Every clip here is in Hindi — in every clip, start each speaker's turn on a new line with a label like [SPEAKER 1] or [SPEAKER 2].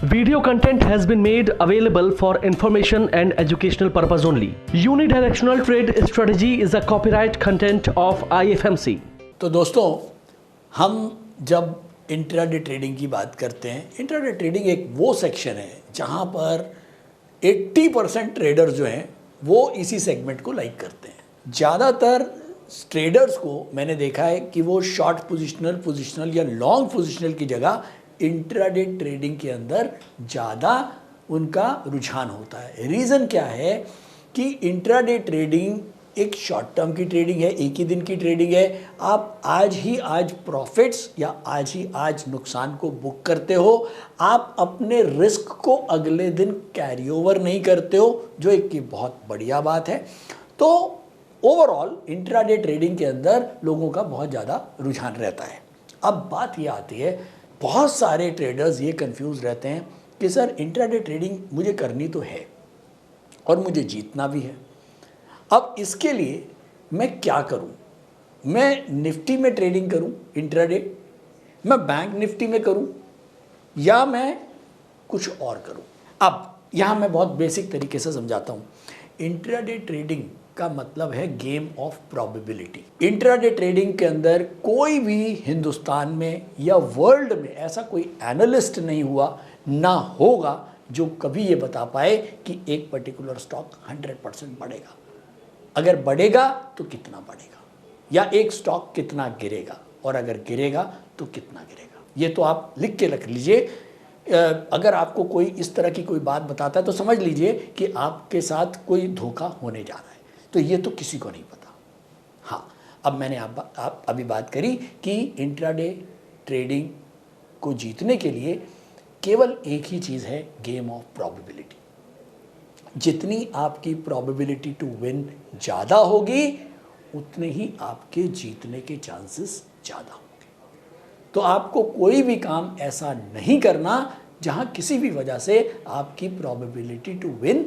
[SPEAKER 1] Video content has been made available for information and educational purpose only. Unidirectional trade strategy is a copyright content of IFMC.
[SPEAKER 2] तो दोस्तों, हम जब इंट्राडे ट्रेडिंग की बात करते हैं, इंट्राडे ट्रेडिंग एक वो सेक्शन है जहां पर 80% ट्रेडर्स जो हैं वो इसी सेगमेंट को लाइक करते हैं। ज़्यादातर ट्रेडर्स को मैंने देखा है कि वो शॉर्ट पोजिशनल या लॉन्ग पोजिशनल की जगह इंट्राडे ट्रेडिंग के अंदर ज़्यादा उनका रुझान होता है। रीज़न क्या है कि इंट्राडे ट्रेडिंग एक शॉर्ट टर्म की ट्रेडिंग है, एक ही दिन की ट्रेडिंग है। आप आज प्रॉफिट्स या आज नुकसान को बुक करते हो। आप अपने रिस्क को अगले दिन कैरी ओवर नहीं करते हो, जो एक बहुत बढ़िया बात है। तो ओवरऑल इंट्राडे ट्रेडिंग के अंदर लोगों का बहुत ज़्यादा रुझान रहता है। अब बात ये आती है, बहुत सारे ट्रेडर्स ये कंफ्यूज रहते हैं कि सर इंट्राडे ट्रेडिंग मुझे करनी तो है और मुझे जीतना भी है, अब इसके लिए मैं क्या करूं? मैं निफ्टी में ट्रेडिंग करूं इंट्राडे, मैं बैंक निफ्टी में करूं, या मैं कुछ और करूं? अब यहाँ मैं बहुत बेसिक तरीके से समझाता हूँ। इंट्राडे ट्रेडिंग का मतलब है game of probability. Intraday trading के अंदर कोई भी हिंदुस्तान में या वर्ल्ड में ऐसा कोई एनालिस्ट नहीं हुआ, ना होगा, जो कभी ये बता पाए कि एक पर्टिकुलर स्टॉक 100% बढ़ेगा। अगर बढ़ेगा तो कितना बढ़ेगा, या एक स्टॉक कितना गिरेगा, और अगर गिरेगा तो कितना गिरेगा। ये तो आप लिख के रख लीजिए। अगर आपको कोई इस तरह की कोई बात बताता है तो समझ लीजिए कि आपके साथ कोई धोखा होने जा रहा है। तो ये तो किसी को नहीं पता। हाँ, अब मैंने आप अभी बात करी कि इंट्राडे ट्रेडिंग को जीतने के लिए केवल एक ही चीज़ है, गेम ऑफ प्रोबेबिलिटी। जितनी आपकी प्रोबेबिलिटी टू विन ज़्यादा होगी, उतने ही आपके जीतने के चांसेस ज़्यादा होंगे। तो आपको कोई भी काम ऐसा नहीं करना जहां किसी भी वजह से आपकी प्रोबेबिलिटी टू विन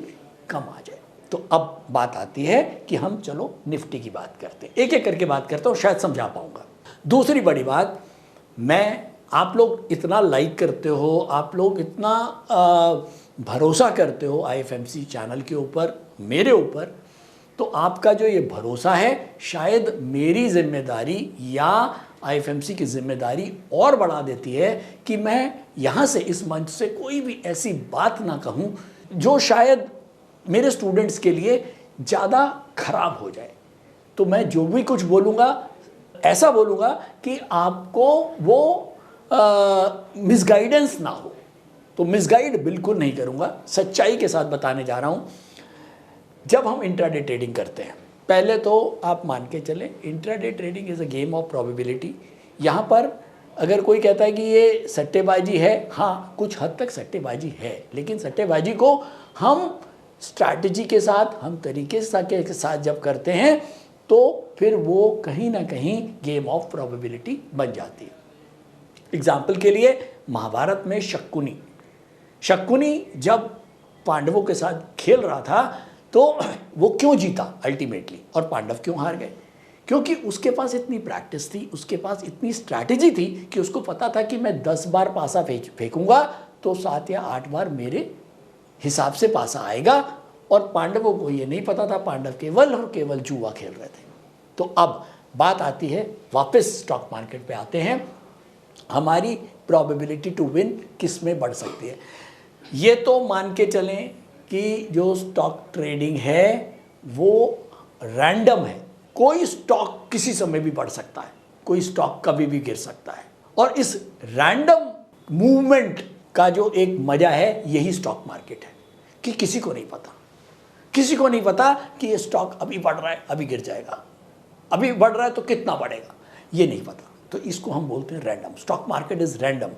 [SPEAKER 2] कम आ जाए। तो अब बात आती है कि हम चलो निफ्टी की बात करते हैं, एक एक करके बात करता हूँ, शायद समझा पाऊंगा। दूसरी बड़ी बात, आप लोग इतना लाइक करते हो, आप लोग इतना भरोसा करते हो IFMC चैनल के ऊपर, मेरे ऊपर, तो आपका जो ये भरोसा है, शायद मेरी जिम्मेदारी या IFMC की जिम्मेदारी और बढ़ा देती है कि मैं यहाँ से, इस मंच से, कोई भी ऐसी बात ना कहूँ जो शायद मेरे स्टूडेंट्स के लिए ज़्यादा खराब हो जाए। तो मैं जो भी कुछ बोलूँगा, ऐसा बोलूँगा कि आपको वो मिसगाइडेंस ना हो। तो मिसगाइड बिल्कुल नहीं करूँगा, सच्चाई के साथ बताने जा रहा हूँ। जब हम इंट्राडे ट्रेडिंग करते हैं, पहले तो आप मान के चलें, intraday trading is a game of probability. यहाँ पर अगर कोई कहता है कि ये सट्टेबाजी है, हाँ, कुछ हद तक सट्टेबाजी है, लेकिन सट्टेबाजी को हम स्ट्रैटेजी के साथ, हम तरीके के साथ जब करते हैं, तो फिर वो कहीं ना कहीं गेम ऑफ प्रोबेबिलिटी बन जाती है। एग्जाम्पल के लिए, महाभारत में शकुनी जब पांडवों के साथ खेल रहा था, तो वो क्यों जीता अल्टीमेटली, और पांडव क्यों हार गए? क्योंकि उसके पास इतनी प्रैक्टिस थी, उसके पास इतनी स्ट्रैटेजी थी कि उसको पता था कि मैं 10 बार पासा फेंकूंगा तो 7 या 8 बार मेरे हिसाब से पासा आएगा। और पांडवों को ये नहीं पता था, पांडव केवल जुआ खेल रहे थे। तो अब बात आती है, वापस स्टॉक मार्केट पे आते हैं, हमारी प्रोबेबिलिटी टू विन किस में बढ़ सकती है? ये तो मान के चलें कि जो स्टॉक ट्रेडिंग है वो रैंडम है। कोई स्टॉक किसी समय भी बढ़ सकता है, कोई स्टॉक कभी भी गिर सकता है, और इस रैंडम मूवमेंट का जो एक मजा है, यही स्टॉक मार्केट है कि किसी को नहीं पता कि ये स्टॉक अभी बढ़ रहा है, अभी गिर जाएगा, अभी बढ़ रहा है तो कितना बढ़ेगा, ये नहीं पता। तो इसको हम बोलते हैं random. Stock market is random.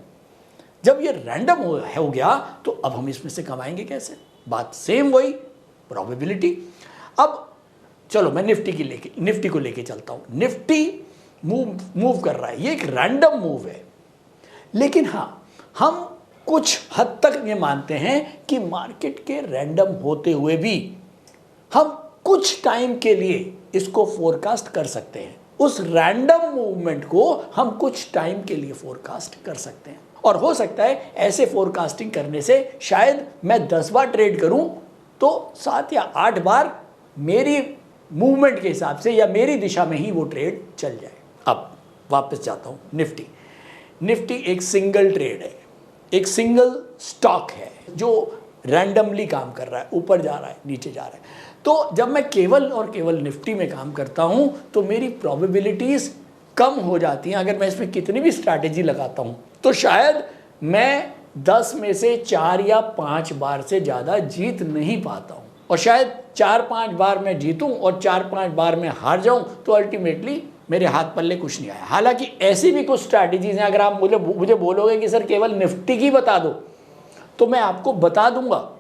[SPEAKER 2] जब ये रैंडम हो गया तो अब हम इसमें से कमाएंगे कैसे? बात सेम वही, प्रोबेबिलिटी। अब चलो मैं निफ्टी को लेके चलता हूं। निफ्टी मूव कर रहा है, ये एक रैंडम मूव है, लेकिन हाँ, हम कुछ हद तक ये मानते हैं कि मार्केट के रैंडम होते हुए भी हम कुछ टाइम के लिए इसको फोरकास्ट कर सकते हैं। उस रैंडम मूवमेंट को हम कुछ टाइम के लिए फोरकास्ट कर सकते हैं। और हो सकता है ऐसे फोरकास्टिंग करने से शायद मैं 10 बार ट्रेड करूं तो 7 या 8 बार मेरी मूवमेंट के हिसाब से या मेरी दिशा में ही वो ट्रेड चल जाए। अब वापस जाता हूँ निफ्टी एक सिंगल ट्रेड है, एक सिंगल स्टॉक है जो रैंडमली काम कर रहा है, ऊपर जा रहा है नीचे जा रहा है। तो जब मैं केवल और केवल निफ्टी में काम करता हूँ तो मेरी प्रोबेबिलिटीज़ कम हो जाती हैं। अगर मैं इसमें कितनी भी स्ट्रैटेजी लगाता हूँ तो शायद मैं 10 में से 4 या 5 बार से ज़्यादा जीत नहीं पाता हूँ, और शायद 4-5 बार मैं जीतूँ और 4-5 बार मैं हार जाऊँ तो अल्टीमेटली मेरे हाथ पल्ले कुछ नहीं आया। हालांकि ऐसी भी कुछ स्ट्रैटेजीज हैं, अगर आप मुझे बोलोगे कि सर केवल निफ्टी की बता दो तो मैं आपको बता दूंगा,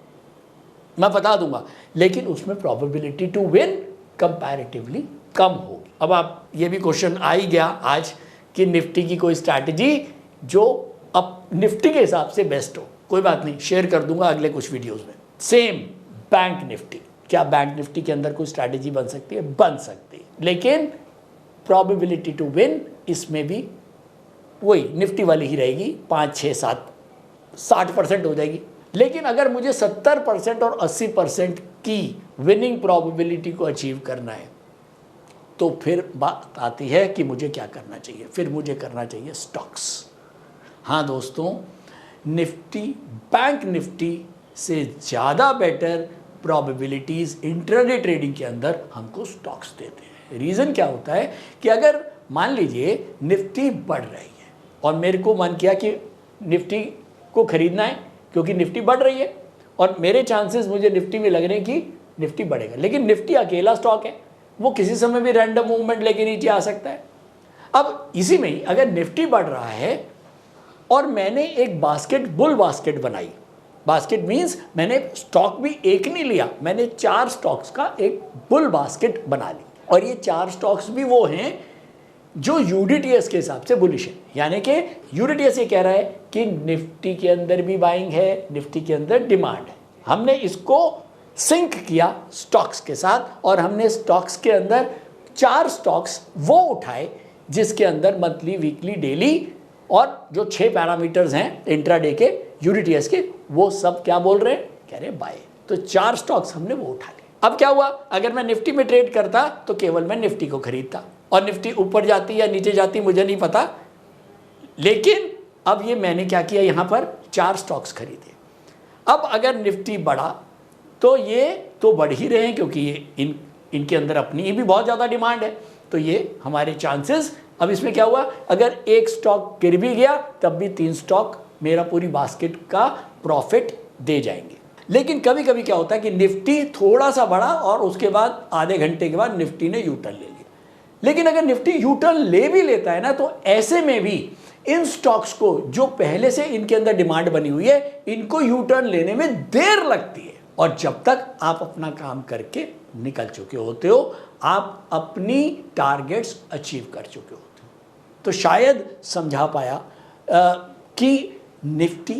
[SPEAKER 2] लेकिन उसमें प्रोबेबिलिटी टू विन कंपैरेटिवली कम होगी। अब आप ये भी क्वेश्चन आ ही गया आज कि निफ्टी की कोई स्ट्रैटेजी जो अब निफ्टी के हिसाब से बेस्ट हो। कोई बात नहीं, शेयर कर दूंगा अगले कुछ वीडियोस में। सेम बैंक निफ्टी, क्या बैंक निफ्टी के अंदर कोई स्ट्रैटेजी बन सकती है? बन सकती है, लेकिन प्रोबेबिलिटी टू विन इसमें भी वही निफ्टी वाली ही रहेगी, 5-6-7-60% हो जाएगी। लेकिन अगर मुझे 70% और 80% की विनिंग प्रोबेबिलिटी को अचीव करना है तो फिर बात आती है कि मुझे क्या करना चाहिए। फिर मुझे करना चाहिए स्टॉक्स। हाँ दोस्तों, निफ्टी, बैंक निफ्टी से ज़्यादा बेटर प्रोबेबिलिटीज़ इंट्राडे ट्रेडिंग के अंदर हमको स्टॉक्स देते हैं। रीज़न क्या होता है कि अगर मान लीजिए निफ्टी बढ़ रही है और मेरे को मन किया कि निफ्टी को ख़रीदना है क्योंकि निफ्टी बढ़ रही है और मेरे चांसेस मुझे निफ्टी में लग रहे हैं कि निफ्टी बढ़ेगा, लेकिन निफ्टी अकेला स्टॉक है, वो किसी समय भी रैंडम मूवमेंट लेके नीचे आ सकता है। अब इसी में ही अगर निफ्टी बढ़ रहा है और मैंने एक बुल बास्केट बनाई, बास्केट मीन्स मैंने स्टॉक भी एक नहीं लिया, मैंने 4 स्टॉक्स का एक बुल बास्केट बना ली, और ये 4 स्टॉक्स भी वो हैं जो यूडीटीएस के हिसाब से बुलिश है। यानी कि यूडीटीएस ये कह रहा है कि निफ्टी के अंदर भी बाइंग है, निफ्टी के अंदर डिमांड है। हमने इसको सिंक किया स्टॉक्स के साथ और हमने स्टॉक्स के अंदर 4 स्टॉक्स वो उठाए जिसके अंदर मंथली, वीकली, डेली और जो 6 पैरामीटर्स हैं इंट्राडे के यूडीटीएस के, वो सब क्या बोल रहे हैं? कह रहे हैं बाय। तो 4 स्टॉक्स हमने वो उठा लिए। अब क्या हुआ, अगर मैं निफ्टी में ट्रेड करता तो केवल मैं निफ्टी को खरीदता और निफ्टी ऊपर जाती या नीचे जाती मुझे नहीं पता, लेकिन अब ये मैंने क्या किया, यहाँ पर 4 स्टॉक्स खरीदे। अब अगर निफ्टी बढ़ा तो ये तो बढ़ ही रहे हैं क्योंकि ये इनके अंदर अपनी भी बहुत ज़्यादा डिमांड है, तो ये हमारे चांसेस। अब इसमें क्या हुआ, अगर एक स्टॉक गिर भी गया तब भी 3 स्टॉक मेरा पूरी बास्केट का प्रॉफिट दे जाएंगे। लेकिन कभी कभी क्या होता है कि निफ्टी थोड़ा सा बढ़ा और उसके बाद आधे घंटे के बाद निफ्टी ने यू टर्न ले लिया। लेकिन अगर निफ्टी यू टर्न ले भी लेता है ना, तो ऐसे में भी इन स्टॉक्स को जो पहले से इनके अंदर डिमांड बनी हुई है, इनको यू टर्न लेने में देर लगती है। और जब तक आप अपना काम करके निकल चुके होते हो, आप अपनी टारगेट्स अचीव कर चुके होते हो। तो शायद समझा पाया कि निफ्टी,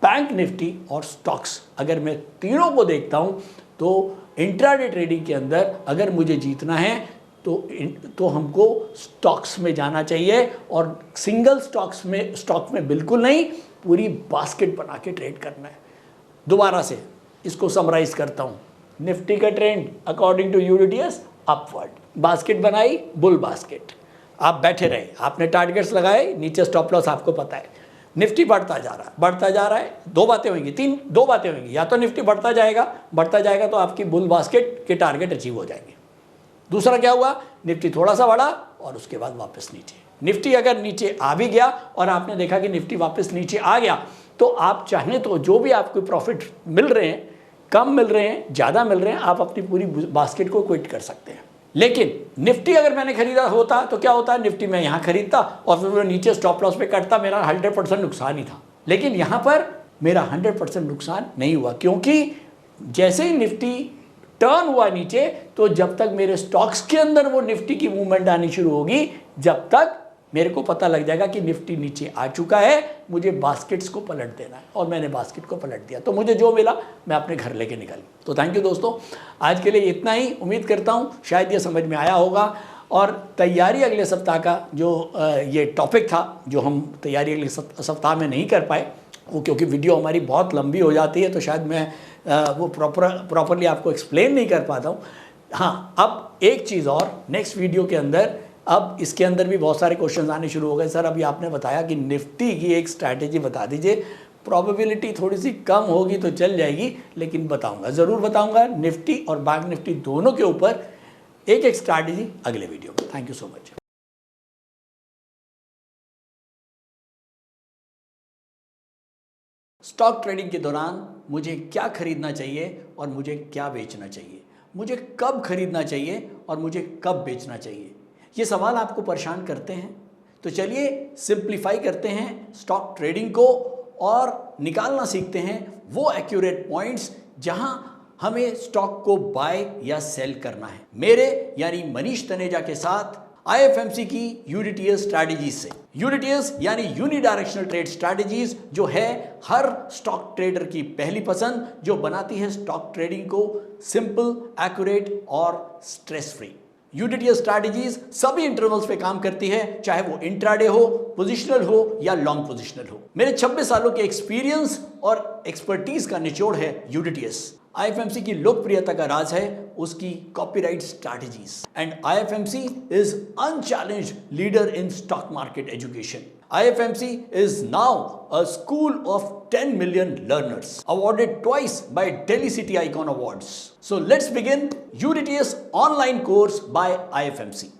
[SPEAKER 2] बैंक निफ्टी और स्टॉक्स, अगर मैं तीनों को देखता हूं तो इंट्राडे ट्रेडिंग के अंदर अगर मुझे जीतना है तो हमको स्टॉक्स में जाना चाहिए, और सिंगल स्टॉक में बिल्कुल नहीं, पूरी बास्केट बना के ट्रेड करना है। दोबारा से इसको समराइज करता हूँ। निफ्टी का trend according to UDTS upward, basket बनाई बुल बास्केट, आप बैठे रहे, आपने टारगेट्स लगाए, नीचे स्टॉप लॉस आपको पता है। निफ्टी बढ़ता जा रहा है, 2 बातें होंगी, 2 बातें होंगी, या तो निफ्टी बढ़ता जाएगा तो आपकी बुल बास्केट के टारगेट अचीव हो जाएंगे। दूसरा क्या हुआ, निफ्टी थोड़ा सा बढ़ा और उसके बाद वापस नीचे। निफ्टी अगर नीचे आ भी गया और आपने देखा कि निफ्टी वापस नीचे आ गया, तो आप चाहें तो जो भी आपको प्रॉफिट मिल रहे हैं, कम मिल रहे हैं, ज़्यादा मिल रहे हैं, आप अपनी पूरी बास्केट को क्विट कर सकते हैं। लेकिन निफ्टी अगर मैंने खरीदा होता तो क्या होता है, निफ्टी मैं यहाँ खरीदता और फिर वो नीचे स्टॉप लॉस पे कटता, मेरा 100% नुकसान ही था। लेकिन यहाँ पर मेरा 100% नुकसान नहीं हुआ, क्योंकि जैसे ही निफ्टी टर्न हुआ नीचे, तो जब तक मेरे स्टॉक्स के अंदर वो निफ्टी की मूवमेंट आनी शुरू होगी, जब तक मेरे को पता लग जाएगा कि निफ्टी नीचे आ चुका है, मुझे बास्केट्स को पलट देना है। और मैंने बास्केट को पलट दिया तो मुझे जो मिला मैं अपने घर लेके निकल। तो थैंक यू दोस्तों, आज के लिए इतना ही। उम्मीद करता हूँ शायद ये समझ में आया होगा, और तैयारी अगले सप्ताह का जो ये टॉपिक था, जो हम तैयारी अगले सप्ताह में नहीं कर पाए, वो क्योंकि वीडियो हमारी बहुत लंबी हो जाती है तो शायद मैं वो प्रॉपरली आपको एक्सप्लेन नहीं कर पाता हूँ। हाँ, अब एक चीज़ और, नेक्स्ट वीडियो के अंदर अब इसके अंदर भी बहुत सारे क्वेश्चंस आने शुरू हो गए। सर अभी आपने बताया कि निफ्टी की एक स्ट्रैटेजी बता दीजिए, प्रोबेबिलिटी थोड़ी सी कम होगी तो चल जाएगी, लेकिन बताऊंगा, ज़रूर बताऊंगा। निफ्टी और बैंक निफ्टी दोनों के ऊपर एक एक स्ट्रैटेजी अगले वीडियो में। Thank you so much. Stock trading के दौरान मुझे क्या खरीदना चाहिए और मुझे क्या बेचना चाहिए, मुझे कब खरीदना चाहिए और मुझे कब बेचना चाहिए, ये सवाल आपको परेशान करते हैं। तो चलिए सिंप्लीफाई करते हैं स्टॉक ट्रेडिंग को और निकालना सीखते हैं वो एक्यूरेट पॉइंट्स जहां हमें स्टॉक को बाय या सेल करना है। मेरे यानी मनीष तनेजा के साथ IFMC की यूडीटीएस स्ट्रैटेजीज से। यूडीटीएस यानी यूनिडायरेक्शनल ट्रेड स्ट्रैटेजीज, जो है हर स्टॉक ट्रेडर की पहली पसंद, जो बनाती है स्टॉक ट्रेडिंग को सिंपल, एक्यूरेट और स्ट्रेस फ्री। यूडीटीएस स्ट्रैटेजीज सभी इंटरवल्स पे काम करती है, चाहे वो इंट्राडे हो, पोजिशनल हो या लॉन्ग पोजिशनल हो। मेरे 26 सालों के एक्सपीरियंस और एक्सपर्टीज का निचोड़ है यूडीटीएस। IFMC की लोकप्रियता का राज है उसकी copyright strategies, and IFMC is unchallenged leader in stock market education. IFMC is now a school of 10 million learners, awarded twice by Delhi City Icon Awards. So let's begin UDTS online course by IFMC.